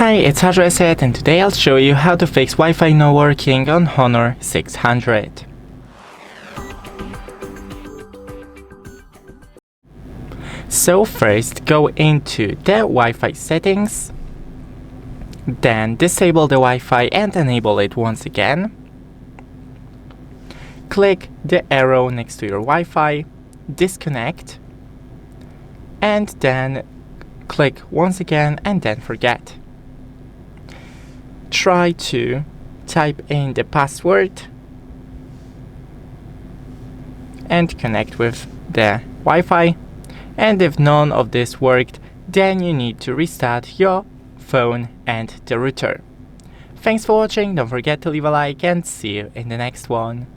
Hi, it's Adreset and today I'll show you how to fix Wi-Fi not working on Honor 600. So first go into the Wi-Fi settings, then disable the Wi-Fi and enable it once again. Click the arrow next to your Wi-Fi, disconnect, and then click once again and then forget. Try to type in the password and connect with the Wi-Fi, and if none of this worked, then you need to restart your phone and the router. Thanks for watching, don't forget to leave a like and see you in the next one.